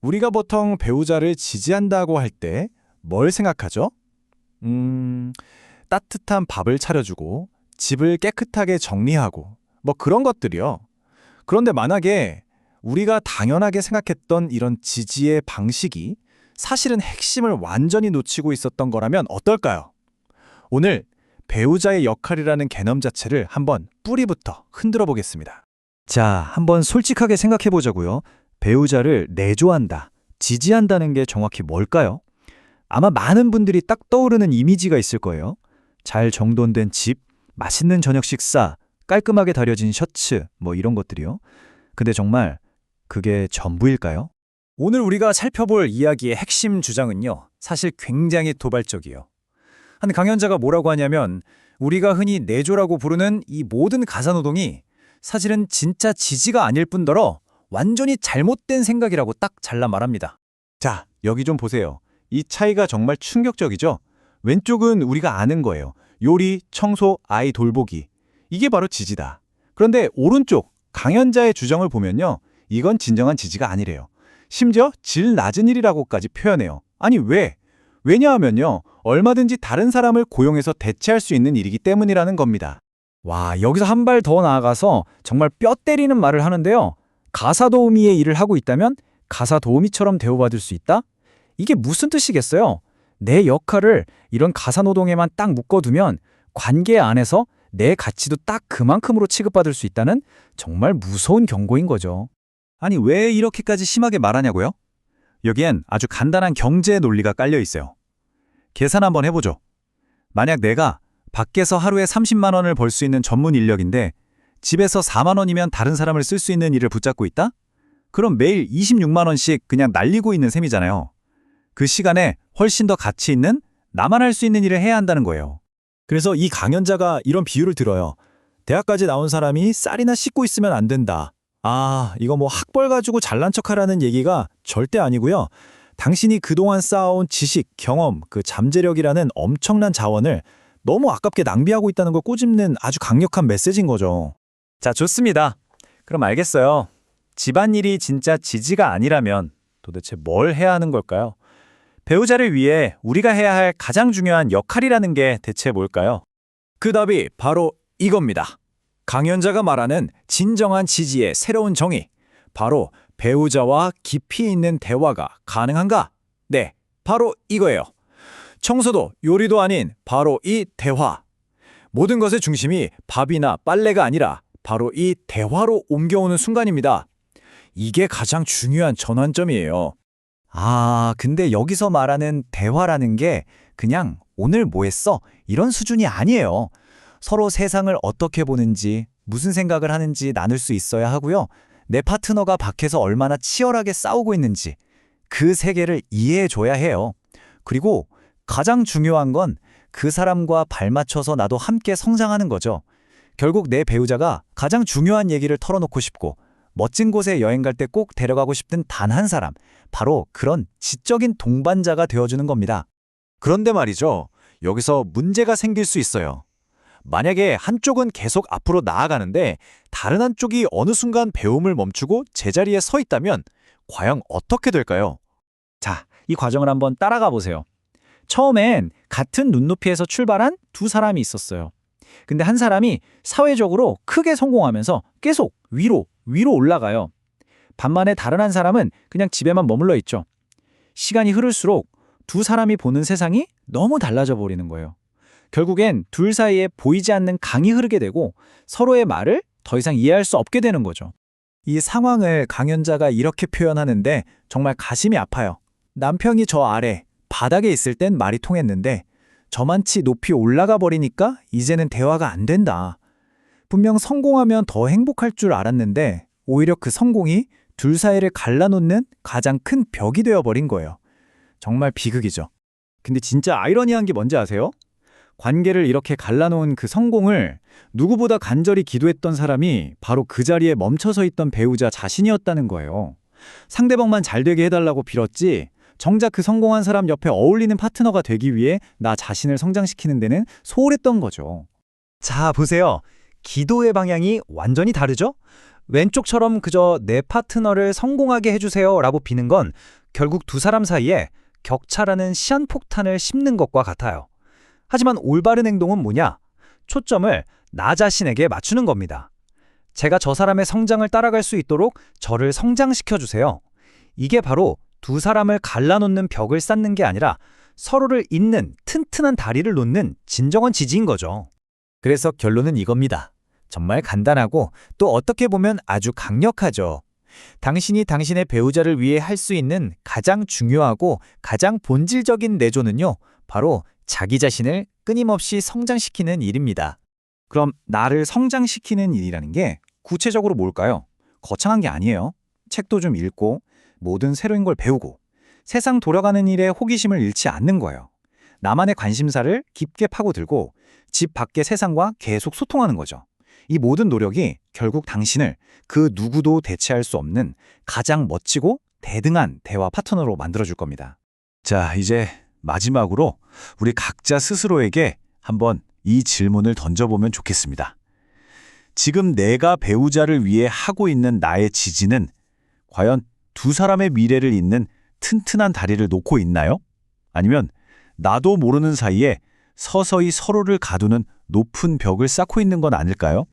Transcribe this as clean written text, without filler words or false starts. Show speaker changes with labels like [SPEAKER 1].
[SPEAKER 1] 우리가 보통 배우자를 지지한다고 할 때 뭘 생각하죠? 따뜻한 밥을 차려주고 집을 깨끗하게 정리하고 뭐 그런 것들이요. 그런데 만약에 우리가 당연하게 생각했던 이런 지지의 방식이 사실은 핵심을 완전히 놓치고 있었던 거라면 어떨까요? 오늘 배우자의 역할이라는 개념 자체를 한번 뿌리부터 흔들어 보겠습니다.
[SPEAKER 2] 자, 한번 솔직하게 생각해 보자고요. 배우자를 내조한다, 지지한다는 게 정확히 뭘까요? 아마 많은 분들이 딱 떠오르는 이미지가 있을 거예요. 잘 정돈된 집, 맛있는 저녁 식사, 깔끔하게 다려진 셔츠, 뭐 이런 것들이요. 근데 정말 그게 전부일까요?
[SPEAKER 1] 오늘 우리가 살펴볼 이야기의 핵심 주장은요, 사실 굉장히 도발적이에요. 한 강연자가 뭐라고 하냐면 우리가 흔히 내조라고 부르는 이 모든 가사노동이 사실은 진짜 지지가 아닐 뿐더러 완전히 잘못된 생각이라고 딱 잘라 말합니다. 자, 여기 좀 보세요. 이 차이가 정말 충격적이죠? 왼쪽은 우리가 아는 거예요. 요리, 청소, 아이 돌보기. 이게 바로 지지다. 그런데 오른쪽 강연자의 주장을 보면요. 이건 진정한 지지가 아니래요. 심지어 질 낮은 일이라고까지 표현해요. 아니 왜? 왜냐하면요. 얼마든지 다른 사람을 고용해서 대체할 수 있는 일이기 때문이라는 겁니다.
[SPEAKER 2] 와, 여기서 한 발 더 나아가서 정말 뼈 때리는 말을 하는데요. 가사 도우미의 일을 하고 있다면 가사 도우미처럼 대우받을 수 있다? 이게 무슨 뜻이겠어요? 내 역할을 이런 가사 노동에만 딱 묶어두면 관계 안에서 내 가치도 딱 그만큼으로 취급받을 수 있다는 정말 무서운 경고인 거죠.
[SPEAKER 1] 아니 왜 이렇게까지 심하게 말하냐고요? 여기엔 아주 간단한 경제 논리가 깔려 있어요. 계산 한번 해보죠. 만약 내가 밖에서 하루에 30만 원을 벌 수 있는 전문 인력인데 집에서 4만 원이면 다른 사람을 쓸 수 있는 일을 붙잡고 있다? 그럼 매일 26만 원씩 그냥 날리고 있는 셈이잖아요. 그 시간에 훨씬 더 가치 있는 나만 할 수 있는 일을 해야 한다는 거예요. 그래서 이 강연자가 이런 비유를 들어요. 대학까지 나온 사람이 쌀이나 씻고 있으면 안 된다. 아, 이거 뭐 학벌 가지고 잘난 척하라는 얘기가 절대 아니고요. 당신이 그동안 쌓아온 지식, 경험, 그 잠재력이라는 엄청난 자원을 너무 아깝게 낭비하고 있다는 걸 꼬집는 아주 강력한 메시지인 거죠. 자, 좋습니다. 그럼 알겠어요. 집안일이 진짜 지지가 아니라면 도대체 뭘 해야 하는 걸까요? 배우자를 위해 우리가 해야 할 가장 중요한 역할이라는 게 대체 뭘까요? 그 답이 바로 이겁니다. 강연자가 말하는 진정한 지지의 새로운 정의. 바로 배우자와 깊이 있는 대화가 가능한가? 네, 바로 이거예요. 청소도 요리도 아닌 바로 이 대화. 모든 것의 중심이 밥이나 빨래가 아니라 바로 이 대화로 옮겨오는 순간입니다. 이게 가장 중요한 전환점이에요.
[SPEAKER 2] 아, 근데 여기서 말하는 대화라는 게 그냥 오늘 뭐 했어? 이런 수준이 아니에요. 서로 세상을 어떻게 보는지, 무슨 생각을 하는지 나눌 수 있어야 하고요. 내 파트너가 밖에서 얼마나 치열하게 싸우고 있는지 그 세계를 이해해 줘야 해요. 그리고 가장 중요한 건 그 사람과 발맞춰서 나도 함께 성장하는 거죠. 결국 내 배우자가 가장 중요한 얘기를 털어놓고 싶고 멋진 곳에 여행 갈 때 꼭 데려가고 싶은 단 한 사람, 바로 그런 지적인 동반자가 되어주는 겁니다.
[SPEAKER 1] 그런데 말이죠. 여기서 문제가 생길 수 있어요. 만약에 한쪽은 계속 앞으로 나아가는데 다른 한쪽이 어느 순간 배움을 멈추고 제자리에 서 있다면 과연 어떻게 될까요?
[SPEAKER 2] 자, 이 과정을 한번 따라가 보세요. 처음엔 같은 눈높이에서 출발한 두 사람이 있었어요. 근데 한 사람이 사회적으로 크게 성공하면서 계속 위로 올라가요. 반면에 다른 한 사람은 그냥 집에만 머물러 있죠. 시간이 흐를수록 두 사람이 보는 세상이 너무 달라져 버리는 거예요. 결국엔 둘 사이에 보이지 않는 강이 흐르게 되고 서로의 말을 더 이상 이해할 수 없게 되는 거죠.
[SPEAKER 1] 이 상황을 강연자가 이렇게 표현하는데 정말 가슴이 아파요. 남편이 저 아래 바닥에 있을 땐 말이 통했는데 저만치 높이 올라가 버리니까 이제는 대화가 안 된다. 분명 성공하면 더 행복할 줄 알았는데 오히려 그 성공이 둘 사이를 갈라놓는 가장 큰 벽이 되어버린 거예요. 정말 비극이죠. 근데 진짜 아이러니한 게 뭔지 아세요? 관계를 이렇게 갈라놓은 그 성공을 누구보다 간절히 기도했던 사람이 바로 그 자리에 멈춰서 있던 배우자 자신이었다는 거예요. 상대방만 잘 되게 해달라고 빌었지 정작 그 성공한 사람 옆에 어울리는 파트너가 되기 위해 나 자신을 성장시키는 데는 소홀했던 거죠.
[SPEAKER 2] 자, 보세요. 기도의 방향이 완전히 다르죠? 왼쪽처럼 그저 내 파트너를 성공하게 해주세요 라고 비는 건 결국 두 사람 사이에 격차라는 시한폭탄을 씹는 것과 같아요. 하지만 올바른 행동은 뭐냐? 초점을 나 자신에게 맞추는 겁니다. 제가 저 사람의 성장을 따라갈 수 있도록 저를 성장시켜주세요. 이게 바로 두 사람을 갈라놓는 벽을 쌓는 게 아니라 서로를 잇는 튼튼한 다리를 놓는 진정한 지지인 거죠. 그래서 결론은 이겁니다. 정말 간단하고 또 어떻게 보면 아주 강력하죠. 당신이 당신의 배우자를 위해 할 수 있는 가장 중요하고 가장 본질적인 내조는요, 바로 자기 자신을 끊임없이 성장시키는 일입니다.
[SPEAKER 1] 그럼 나를 성장시키는 일이라는 게 구체적으로 뭘까요? 거창한 게 아니에요. 책도 좀 읽고 뭐든 새로운 걸 배우고 세상 돌아가는 일에 호기심을 잃지 않는 거예요. 나만의 관심사를 깊게 파고들고 집 밖의 세상과 계속 소통하는 거죠. 이 모든 노력이 결국 당신을 그 누구도 대체할 수 없는 가장 멋지고 대등한 대화 파트너로 만들어줄 겁니다. 자, 이제 마지막으로 우리 각자 스스로에게 한번 이 질문을 던져보면 좋겠습니다. 지금 내가 배우자를 위해 하고 있는 나의 지지는 과연 두 사람의 미래를 잇는 튼튼한 다리를 놓고 있나요? 아니면 나도 모르는 사이에 서서히 서로를 가두는 높은 벽을 쌓고 있는 건 아닐까요?